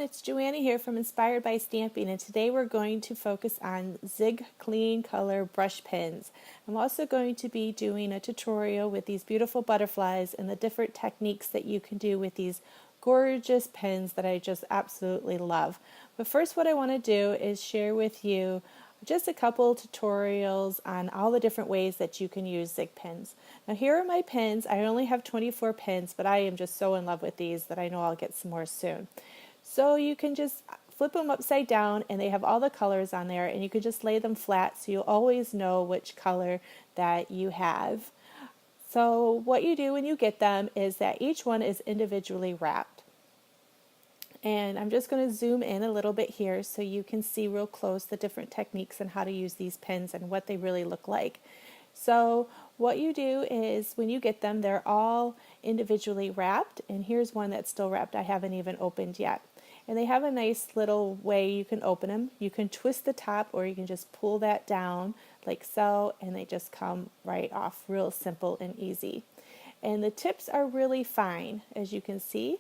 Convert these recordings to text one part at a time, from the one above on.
everyone, it's Joanna here from Inspired by Stamping, and today we're going to focus on Zig Clean Color brush pens. I'm also going to be doing a tutorial with these beautiful butterflies and the different techniques that you can do with these gorgeous pens that I just absolutely love. But first, what I want to do is share with you just a couple tutorials on all the different ways that you can use Zig pens. Now here are my pens. I only have 24 pens, but I am just so in love with these that I know I'll get some more soon. So you can just flip them upside down and they have all the colors on there, and you can just lay them flat so you'll always know which color that you have. So what you do when you get them is that each one is individually wrapped. And I'm just going to zoom in a little bit here so you can see real close the different techniques and how to use these pens and what they really look like. So what you do is when you get them, they're all individually wrapped, and here's one that's still wrapped. I haven't even opened yet. And they have a nice little way you can open them. You can twist the top or you can just pull that down like so, and they just come right off, real simple and easy. And the tips are really fine, as you can see.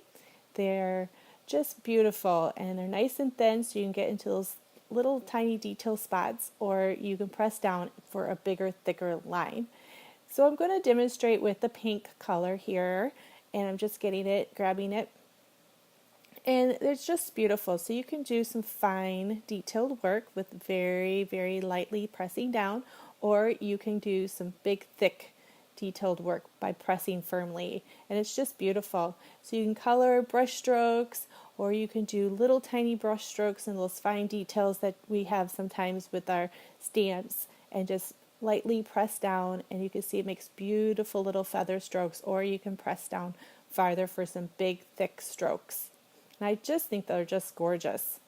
They're just beautiful, and they're nice and thin so you can get into those little tiny detail spots, or you can press down for a bigger, thicker line. So I'm going to demonstrate with the pink color here, and I'm just getting it, grabbing it, and it's just beautiful. So you can do some fine detailed work with very, very lightly pressing down, or you can do some big, thick detailed work by pressing firmly, and it's just beautiful. So you can color brush strokes, or you can do little tiny brush strokes and those fine details that we have sometimes with our stamps, and just lightly press down, and you can see it makes beautiful little feather strokes, or you can press down farther for some big thick strokes. And I just think they're just gorgeous.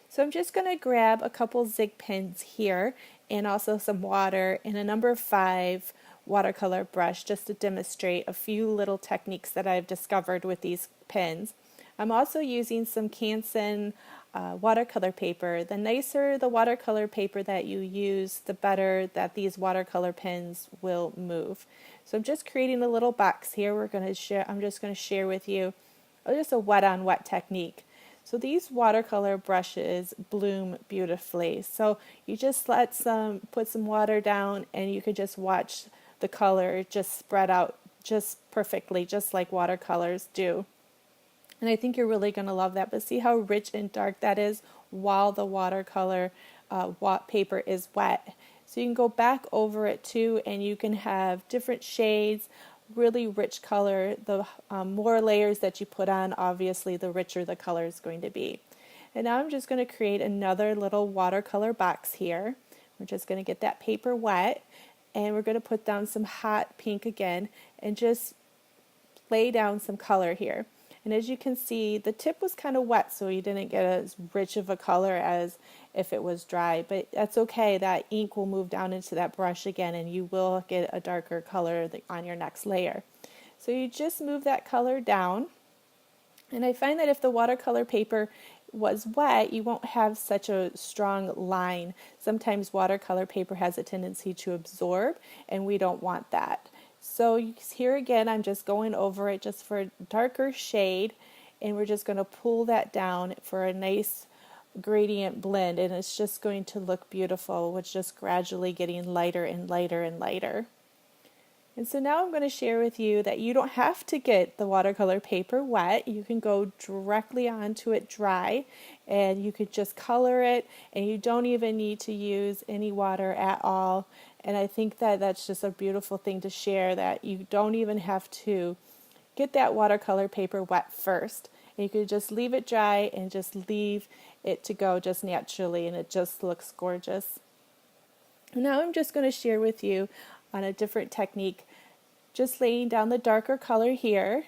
So I'm just going to grab a couple Zig pens here, and also some water and a number 5 watercolor brush, just to demonstrate a few little techniques that I've discovered with these pens. I'm also using some Canson watercolor paper. The nicer the watercolor paper that you use, the better that these watercolor pens will move. So I'm just creating a little box here. I'm just going to share with you just a wet on wet technique. So these watercolor brushes bloom beautifully. So you just put some water down, and you could just watch the color just spread out just perfectly, just like watercolors do. And I think you're really going to love that. But see how rich and dark that is while the watercolor paper is wet. So you can go back over it too, and you can have different shades, really rich color. The more layers that you put on, obviously the richer the color is going to be. And now I'm just going to create another little watercolor box here. We're just going to get that paper wet, and we're going to put down some hot pink again and just lay down some color here. And as you can see, the tip was kind of wet, so you didn't get as rich of a color as if it was dry, but that's okay. That ink will move down into that brush again, and you will get a darker color on your next layer. So you just move that color down, and I find that if the watercolor paper was wet, you won't have such a strong line. Sometimes watercolor paper has a tendency to absorb, and we don't want that. So here again, I'm just going over it just for a darker shade, and we're just going to pull that down for a nice gradient blend, and it's just going to look beautiful with just gradually getting lighter and lighter and lighter. And so now I'm going to share with you that you don't have to get the watercolor paper wet. You can go directly onto it dry, and you could just color it, and you don't even need to use any water at all. And I think that that's just a beautiful thing to share, that you don't even have to get that watercolor paper wet first. And you could just leave it dry and just leave it to go just naturally, and it just looks gorgeous. Now I'm just going to share with you on a different technique, just laying down the darker color here,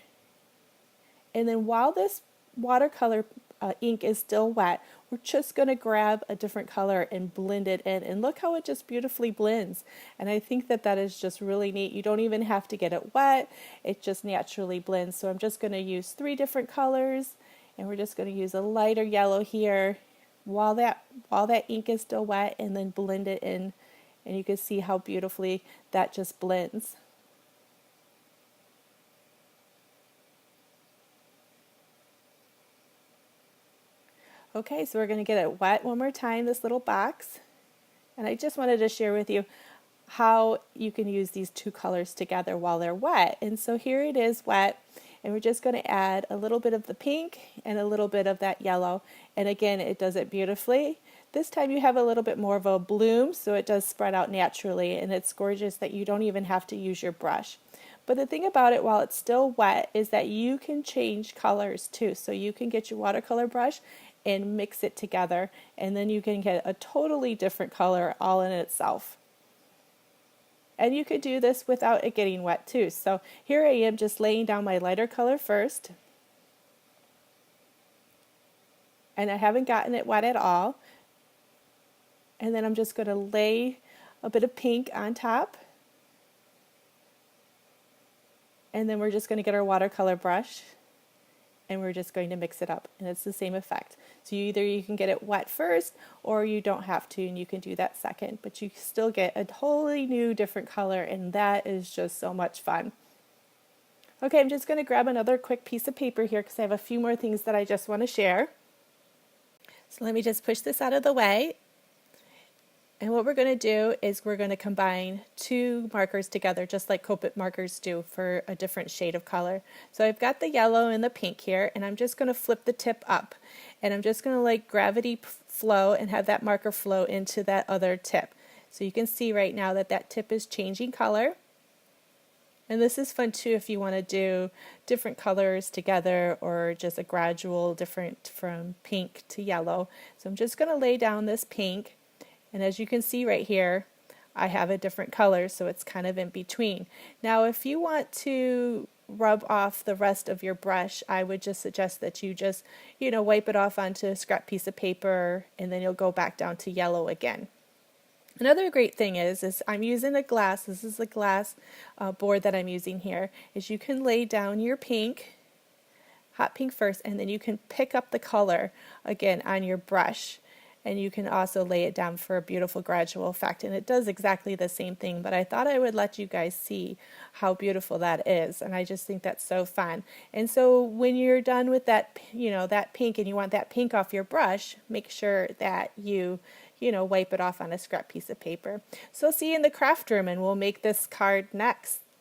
and then while this watercolor ink is still wet, we're just going to grab a different color and blend it in, and look how it just beautifully blends. And I think that that is just really neat. You don't even have to get it wet, it just naturally blends. So I'm just going to use 3 different colors, and we're just going to use a lighter yellow here while that ink is still wet, and then blend it in, and you can see how beautifully that just blends. Okay, so we're going to get it wet one more time, this little box. And I just wanted to share with you how you can use these two colors together while they're wet. And so here it is wet, and we're just going to add a little bit of the pink and a little bit of that yellow. And again, it does it beautifully. This time you have a little bit more of a bloom, so it does spread out naturally, and it's gorgeous that you don't even have to use your brush. But the thing about it while it's still wet is that you can change colors too. So you can get your watercolor brush and mix it together, and then you can get a totally different color all in itself. And you could do this without it getting wet too. So here I am just laying down my lighter color first. And I haven't gotten it wet at all. And then I'm just going to lay a bit of pink on top. And then we're just going to get our watercolor brush and we're just going to mix it up, and it's the same effect. So you can get it wet first, or you don't have to, and you can do that second, but you still get a totally new different color, and that is just so much fun. Okay, I'm just going to grab another quick piece of paper here because I have a few more things that I just want to share. So let me just push this out of the way. And what we're going to do is we're going to combine two markers together, just like Copic markers do, for a different shade of color. So I've got the yellow and the pink here, and I'm just going to flip the tip up. And I'm just going to like gravity flow and have that marker flow into that other tip. So you can see right now that that tip is changing color. And this is fun too if you want to do different colors together, or just a gradual different from pink to yellow. So I'm just going to lay down this pink. And as you can see right here, I have a different color, so it's kind of in between. Now, if you want to rub off the rest of your brush, I would just suggest that you just, wipe it off onto a scrap piece of paper, and then you'll go back down to yellow again. Another great thing is I'm using a glass. This is the glass board that I'm using here. Is you can lay down your pink, hot pink first, and then you can pick up the color again on your brush. And you can also lay it down for a beautiful gradual effect, and it does exactly the same thing, but I thought I would let you guys see how beautiful that is, and I just think that's so fun. And so when you're done with that, that pink, and you want that pink off your brush, make sure that you wipe it off on a scrap piece of paper. So see you in the craft room, and we'll make this card next.